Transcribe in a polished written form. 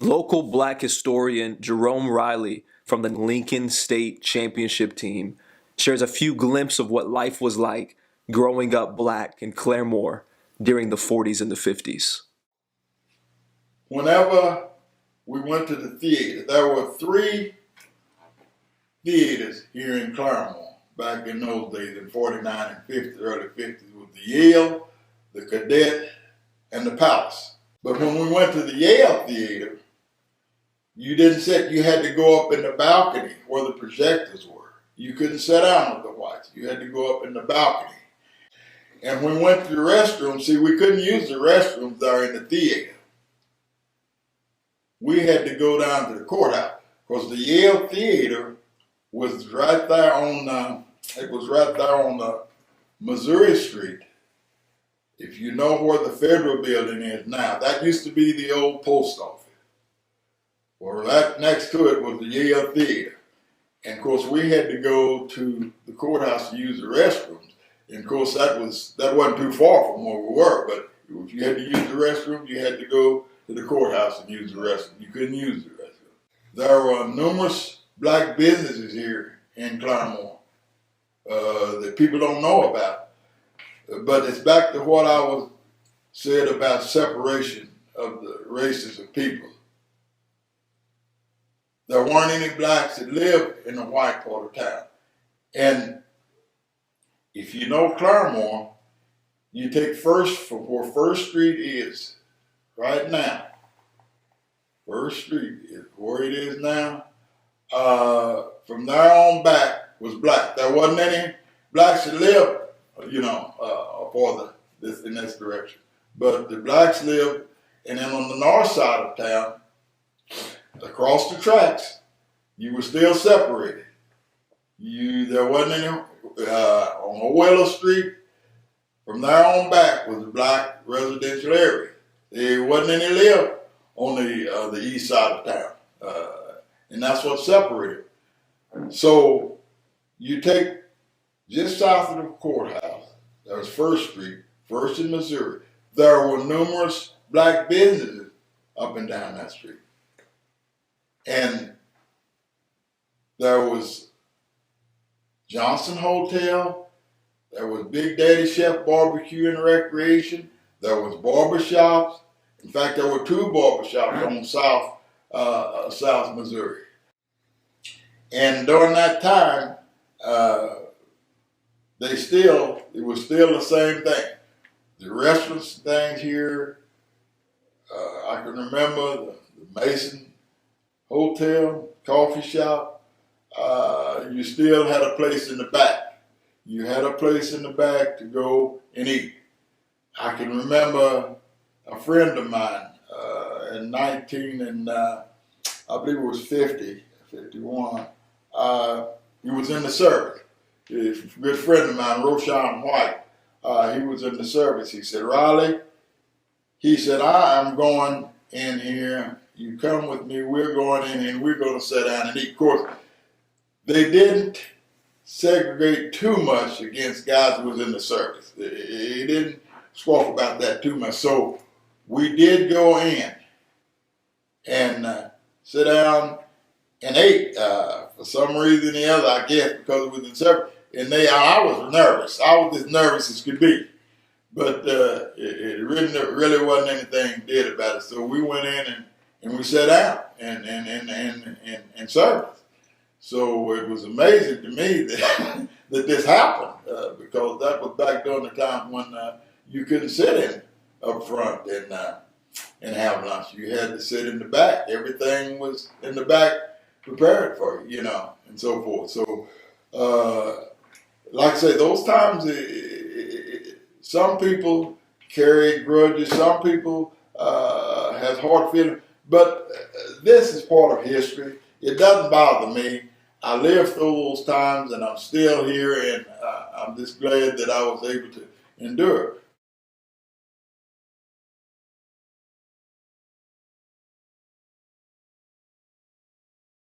Local black historian Gerome Riley from the Lincoln State Championship team shares a few glimpses of what life was like growing up black in Claremore during the 40s and the 50s. Whenever we went to the theater, there were three theaters here in Claremore back in those days, in 49 and 50, early 50s, with the Yale, the Cadet, and the Palace. But when we went to the Yale theater, you didn't sit, you had to go up in the balcony where the projectors were. You couldn't sit down with the whites. You had to go up in the balcony. And when we went to the restroom, see, we couldn't use the restrooms there in the theater. We had to go down to the courthouse because the Yale theater was right there on, Missouri Street. If you know where the Federal Building is now, that used to be the old post office. Well, right next to it was the Yale Theater. And of course, we had to go to the courthouse to use the restrooms. And of course, that wasn't too far from where we were, but if you had to use the restroom, you had to go to the courthouse and use the restroom. You couldn't use the restroom. There were numerous black businesses here in Claremore that people don't know about. But it's back to what I was said about separation of the races of people. There weren't any blacks that lived in the white part of town. And if you know Claremore, you take First from where First Street is right now. First Street is where it is now. From there on back was black. There wasn't any blacks that lived, in this direction. But the blacks lived, and then on the north side of town, across the tracks, you were still separated. There wasn't any, on Oella Street, from there on back was a black residential area. There wasn't any live on the east side of town. And that's what separated. So you take just south of the courthouse, there was First Street, First in Missouri. There were numerous black businesses up and down that street. And there was Johnson Hotel, there was Big Daddy Chef Barbecue and Recreation, there was barbershops. In fact, there were two barbershops on South Missouri. And during that time, it was still the same thing. The restaurants and things here, I can remember the Mason Hotel, coffee shop. You still had a place in the back. You had a place in the back to go and eat. I can remember a friend of mine in 19 and I believe it was 51. He was in the service. A good friend of mine, Roshan White, he was in the service. He said, Riley, he said, I am going in here. You come with me. We're going in and we're going to sit down and eat. Of course, they didn't segregate too much against guys who was in the service. They didn't squawk about that too much. So we did go in and sit down and ate. For some reason or the other, I guess, because it was in service. And I was nervous. I was as nervous as could be. But it really wasn't anything did about it. So we went in and we sat down and served. So it was amazing to me that this happened because that was back during the time when you couldn't sit in up front and have lunch. You had to sit in the back. Everything was in the back prepared for you, and so forth. So, like I say, those times, some people carried grudges. Some people has hard feelings. But this is part of history. It doesn't bother me. I lived through those times, and I'm still here, and I'm just glad that I was able to endure it.